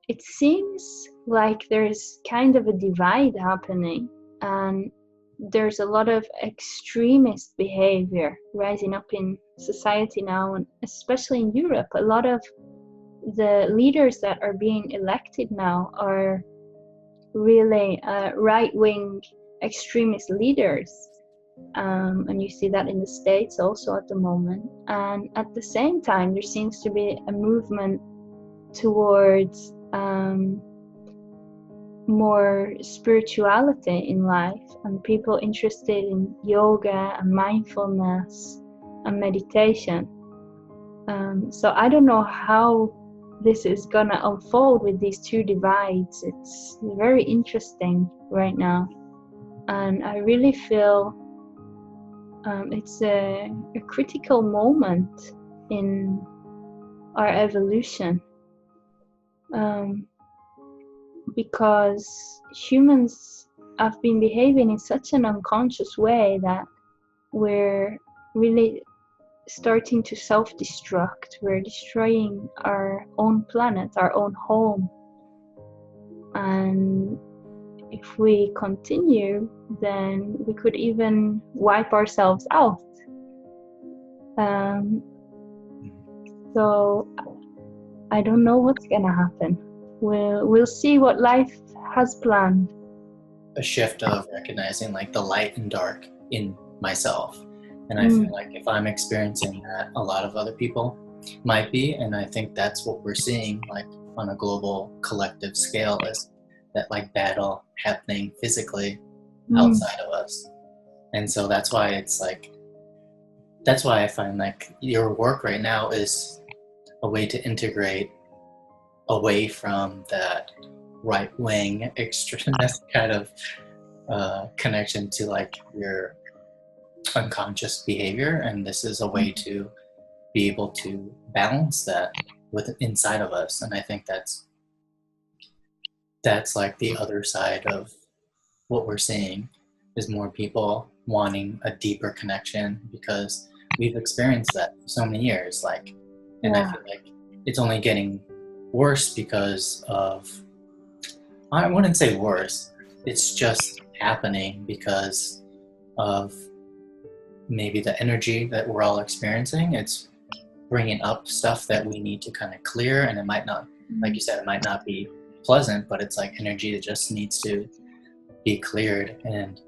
It seems like there's kind of a divide happening, and there's a lot of extremist behavior rising up in society now, and especially in Europe. A lot of the leaders that are being elected now are really right-wing extremist leaders. And you see that in the States also at the moment. And at the same time, there seems to be a movement towards more spirituality in life, and people interested in yoga and mindfulness and meditation. So I don't know how this is gonna unfold with these two divides. It's very interesting right now, and I really feel it's a critical moment in our evolution, because humans have been behaving in such an unconscious way that we're really starting to self-destruct. We're destroying our own planet, our own home. And if we continue, then we could even wipe ourselves out. So I don't know what's gonna happen. We'll see what life has planned. A shift of recognizing like the light and dark in myself. And I feel like if I'm experiencing that, a lot of other people might be. And I think that's what we're seeing like on a global collective scale, is that like battle happening physically outside of us. And so that's why it's like, that's why I find like your work right now is a way to integrate away from that right-wing extremist kind of connection to like your unconscious behavior, and this is a way to be able to balance that with inside of us. And I think that's like the other side of what we're seeing, is more people wanting a deeper connection, because we've experienced that for so many years, like, and I feel like it's only getting worse because of, I wouldn't say worse, it's just happening because of maybe the energy that we're all experiencing. It's bringing up stuff that we need to kind of clear, and it might not, like you said, it might not be pleasant, but it's like energy that just needs to be cleared and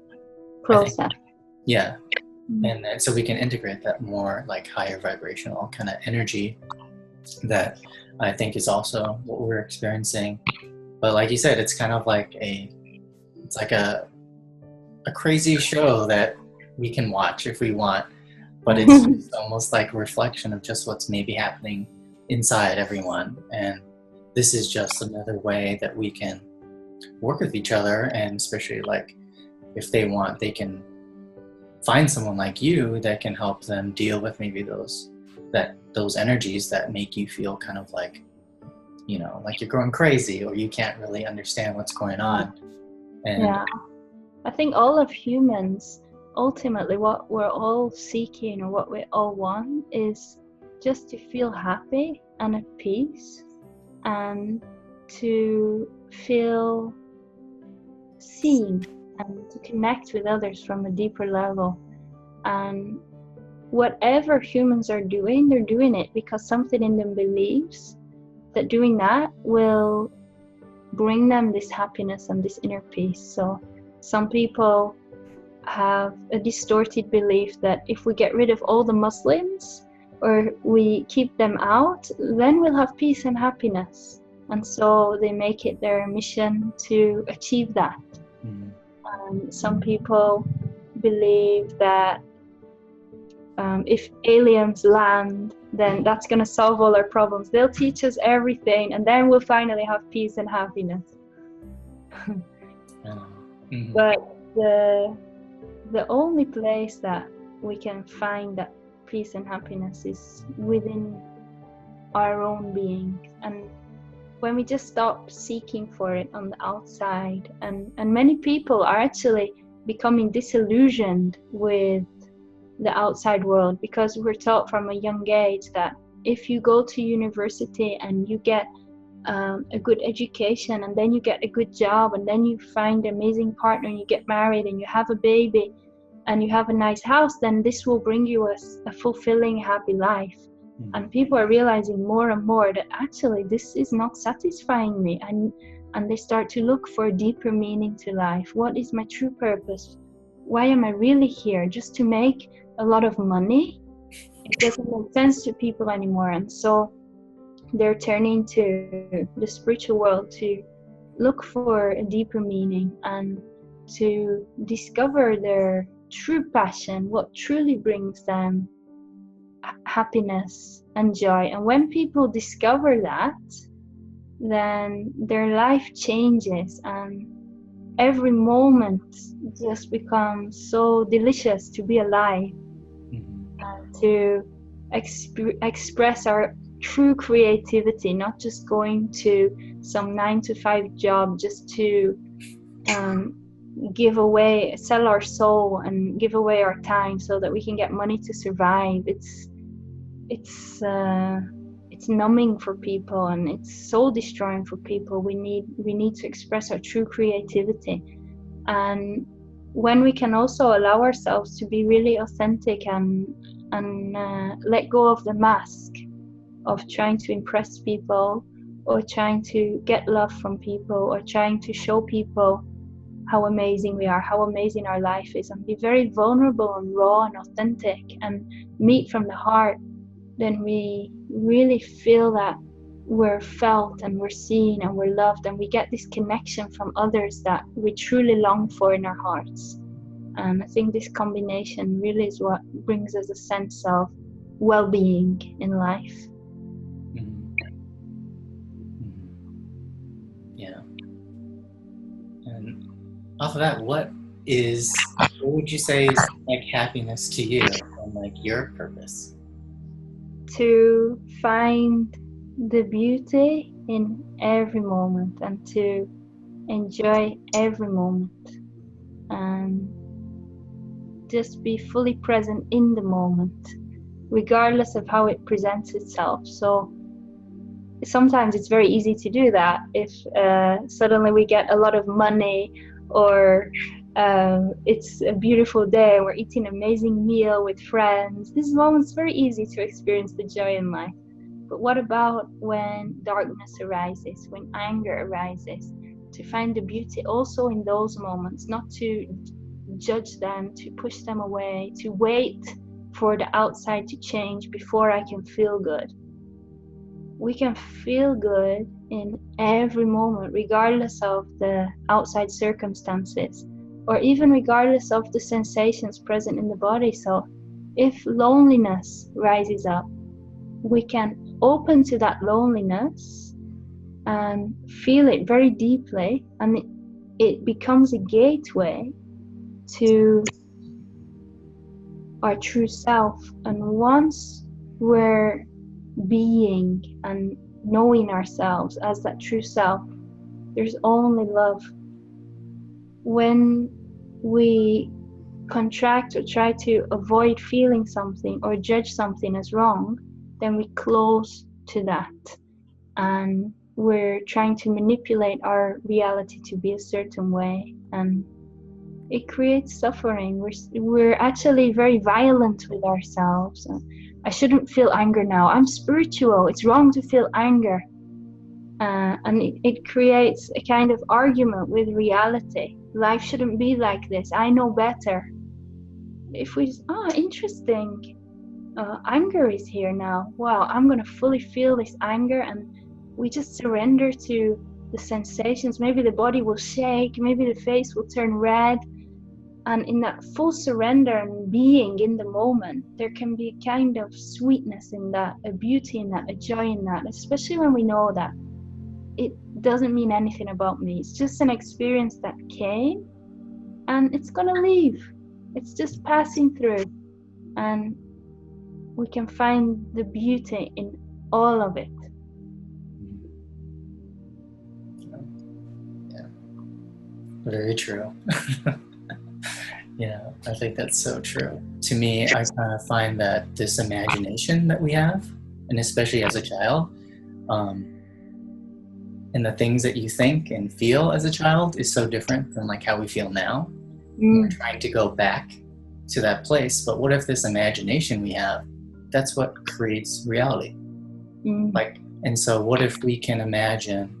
processed. And then, so we can integrate that more like higher vibrational kind of energy that I think is also what we're experiencing. But like you said, it's kind of like it's like a crazy show that we can watch if we want, but it's just almost like a reflection of just what's maybe happening inside everyone. And this is just another way that we can work with each other, and especially like if they want, they can find someone like you that can help them deal with maybe those energies that make you feel kind of like, you know, like you're going crazy, or you can't really understand what's going on. And I think all of humans, ultimately what we're all seeking, or what we all want, is just to feel happy and at peace, and to feel seen, and to connect with others from a deeper level. And whatever humans are doing, they're doing it because something in them believes that doing that will bring them this happiness and this inner peace. So some people have a distorted belief that if we get rid of all the Muslims, or we keep them out, then we'll have peace and happiness. And so they make it their mission to achieve that. Some people believe that if aliens land, then that's going to solve all our problems. They'll teach us everything, and then we'll finally have peace and happiness. But the only place that we can find that peace and happiness is within our own being. And when we just stop seeking for it on the outside, and many people are actually becoming disillusioned with the outside world, because we're taught from a young age that if you go to university and you get a good education, and then you get a good job, and then you find an amazing partner, and you get married, and you have a baby, and you have a nice house, then this will bring you a fulfilling, happy life. And people are realizing more and more that actually this is not satisfying me, and they start to look for a deeper meaning to life. What is my true purpose? Why am I really here? Just to make a lot of money? It doesn't make sense to people anymore. And so they're turning to the spiritual world to look for a deeper meaning and to discover their true passion, what truly brings them happiness and joy. And when people discover that, then their life changes, and every moment just becomes so delicious to be alive, and to express our true creativity, not just going to some 9-to-5 job just to sell our soul and give away our time so that we can get money to survive. It's numbing for people, and it's soul destroying for people. We need to express our true creativity. And when we can also allow ourselves to be really authentic and let go of the mask of trying to impress people, or trying to get love from people, or trying to show people how amazing we are, how amazing our life is, and be very vulnerable and raw and authentic and meet from the heart, then we really feel that we're felt and we're seen and we're loved, and we get this connection from others that we truly long for in our hearts. And I think this combination really is what brings us a sense of well-being in life. Yeah. And off of that, what would you say is like happiness to you, and like your purpose? To find the beauty in every moment, and to enjoy every moment, and just be fully present in the moment, regardless of how it presents itself. So sometimes it's very easy to do that if suddenly we get a lot of money, or it's a beautiful day, we're eating an amazing meal with friends. This moment's very easy to experience the joy in life. But what about when darkness arises, when anger arises? To find the beauty also in those moments, not to judge them, to push them away, to wait for the outside to change before I can feel good. We can feel good in every moment, regardless of the outside circumstances, or even regardless of the sensations present in the body. So if loneliness rises up, we can open to that loneliness and feel it very deeply, and it becomes a gateway to our true self. And once we're being and knowing ourselves as that true self, there's only love. When we contract or try to avoid feeling something or judge something as wrong, then we close to that, and we're trying to manipulate our reality to be a certain way, and it creates suffering. We're actually very violent with ourselves. I shouldn't feel anger now. I'm spiritual. It's wrong to feel anger. And it creates a kind of argument with reality. Life shouldn't be like this. I know better. If we just, interesting. Anger is here now. Wow, I'm going to fully feel this anger. And we just surrender to the sensations. Maybe the body will shake. Maybe the face will turn red. And in that full surrender and being in the moment, there can be a kind of sweetness in that, a beauty in that, a joy in that, especially when we know that it doesn't mean anything about me. It's just an experience that came, and it's gonna leave. It's just passing through, and we can find the beauty in all of it. Yeah, very true. Yeah, I think that's so true. To me, I kind of find that this imagination that we have and especially as a child. And the things that you think and feel as a child is so different than like how we feel now. We're trying to go back to that place, but what if this imagination we have, that's what creates reality? Like, and so what if we can imagine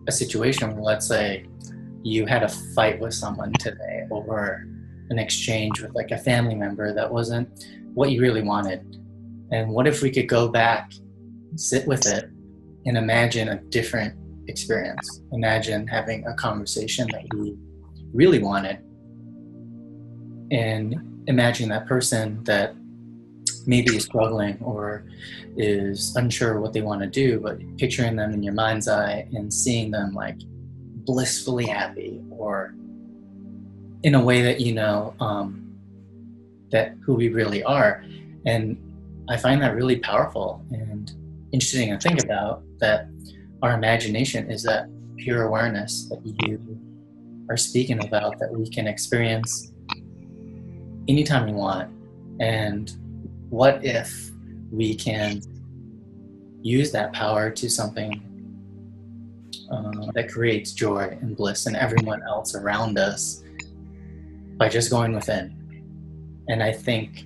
a situation where, let's say, you had a fight with someone today over an exchange with like a family member that wasn't what you really wanted. And what if we could go back, sit with it, and imagine a different experience? Imagine having a conversation that we really wanted, and imagine that person that maybe is struggling or is unsure what they want to do, but picturing them in your mind's eye and seeing them like blissfully happy, or in a way that you know that who we really are. And I find that really powerful and interesting to think about, that our imagination is that pure awareness that you are speaking about, that we can experience anytime we want. And what if we can use that power to something that creates joy and bliss in everyone else around us by just going within? And I think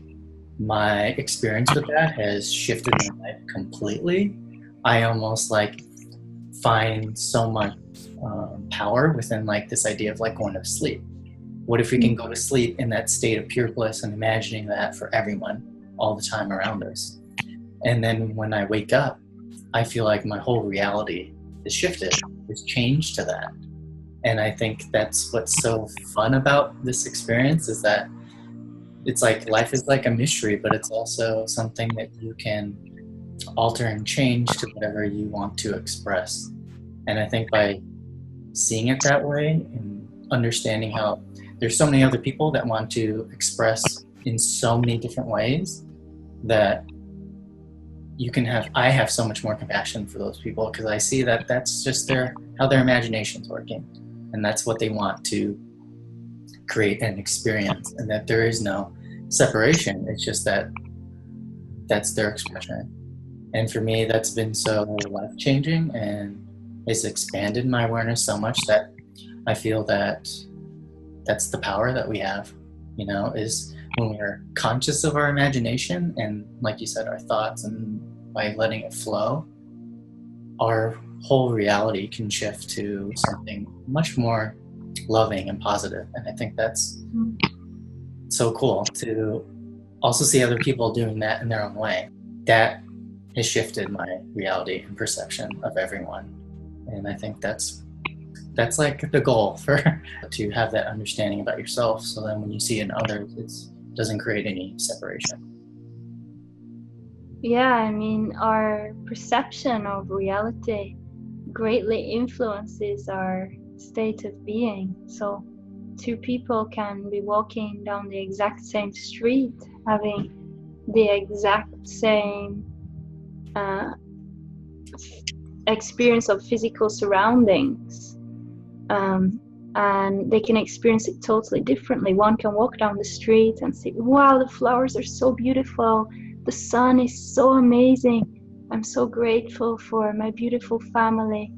my experience with that has shifted my life completely. I almost like find so much power within like this idea of like going to sleep. What if we can go to sleep in that state of pure bliss and imagining that for everyone all the time around us? And then when I wake up, I feel like my whole reality is shifted, is changed to that. And I think that's what's so fun about this experience, is that it's like life is like a mystery, but it's also something that you can alter and change to whatever you want to express. And I think by seeing it that way and understanding how there's so many other people that want to express in so many different ways, that you can have, I have so much more compassion for those people, because I see that that's just how their imagination's working, and that's what they want to create and experience, and that there is no separation. It's just that that's their expression. And for me, that's been so life-changing, and it's expanded my awareness so much that I feel that that's the power that we have, you know, is when we are conscious of our imagination and, like you said, our thoughts, and by letting it flow, our whole reality can shift to something much more loving and positive. And I think that's so cool to also see other people doing that in their own way. That has shifted my reality and perception of everyone. And I think that's like the goal, for to have that understanding about yourself, so then when you see it in others, it doesn't create any separation. Yeah, I mean, our perception of reality greatly influences our state of being. So two people can be walking down the exact same street, having the exact same experience of physical surroundings, and they can experience it totally differently. One can walk down the street and say, wow, the flowers are so beautiful, the sun is so amazing, I'm so grateful for my beautiful family,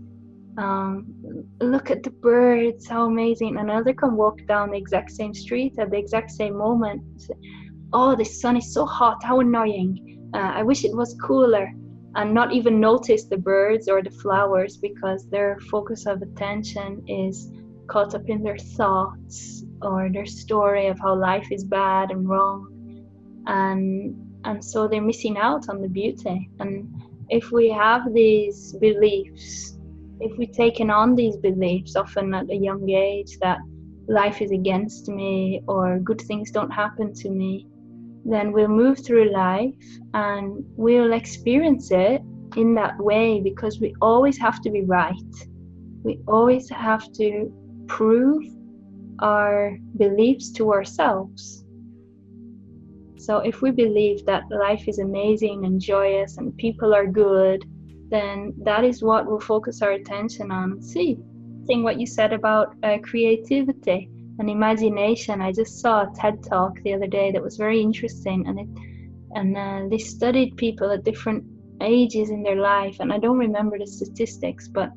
look at the birds, how amazing. Another can walk down the exact same street at the exact same moment and say, oh, the sun is so hot, how annoying, I wish it was cooler, and not even notice the birds or the flowers, because their focus of attention is caught up in their thoughts or their story of how life is bad and wrong, and so they're missing out on the beauty. And if we have these beliefs, if we've taken on these beliefs often at a young age, that life is against me or good things don't happen to me, then we'll move through life and we'll experience it in that way, because we always have to be right. We always have to prove our beliefs to ourselves. So if we believe that life is amazing and joyous and people are good, then that is what we'll focus our attention on. See, what you said about creativity and imagination. I just saw a TED talk the other day that was very interesting, and and they studied people at different ages in their life, and I don't remember the statistics, but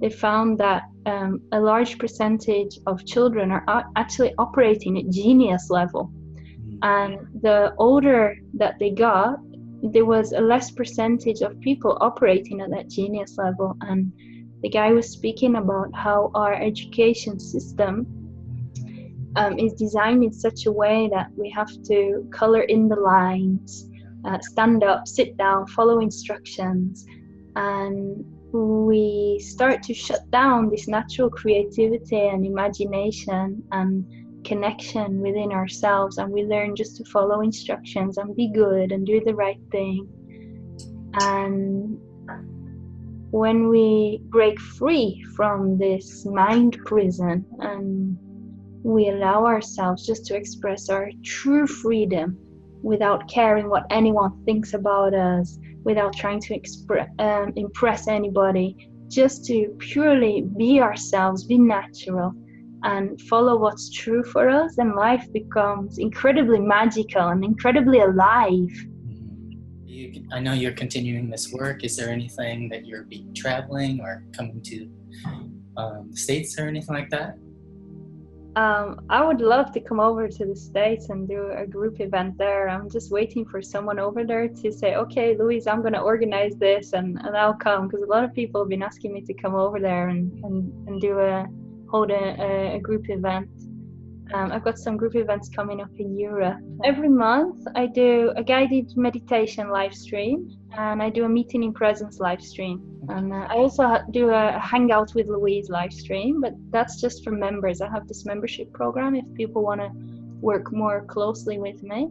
they found that a large percentage of children are actually operating at genius level, and the older that they got, there was a less percentage of people operating at that genius level. And the guy was speaking about how our education system is designed in such a way that we have to color in the lines, stand up, sit down, follow instructions, and we start to shut down this natural creativity and imagination and connection within ourselves, and we learn just to follow instructions and be good and do the right thing. And when we break free from this mind prison and we allow ourselves just to express our true freedom without caring what anyone thinks about us, without trying to impress anybody, just to purely be ourselves, be natural, and follow what's true for us, and life becomes incredibly magical and incredibly alive. I know you're continuing this work. Is there anything that you're traveling or coming to the States or anything like that? I would love to come over to the States and do a group event there. I'm just waiting for someone over there to say, okay, Louise, I'm going to organize this, and I'll come, because a lot of people have been asking me to come over there and hold a group event. I've got some group events coming up in Europe. Every month I do a guided meditation live stream, and I do a meeting in presence live stream. And I also do a hangout with Louise live stream, but that's just for members. I have this membership program if people want to work more closely with me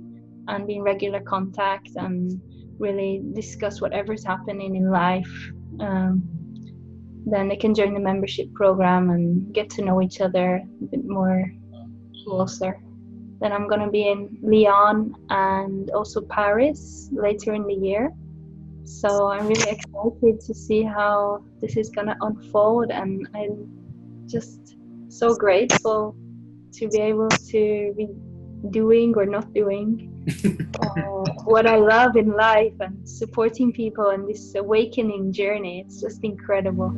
and be in regular contact and really discuss whatever's happening in life. Then they can join the membership program and get to know each other a bit more closer. Then I'm going to be in Lyon and also Paris later in the year. So I'm really excited to see how this is going to unfold, and I'm just so grateful to be able to be doing or not doing what I love in life and supporting people in this awakening journey. It's just incredible.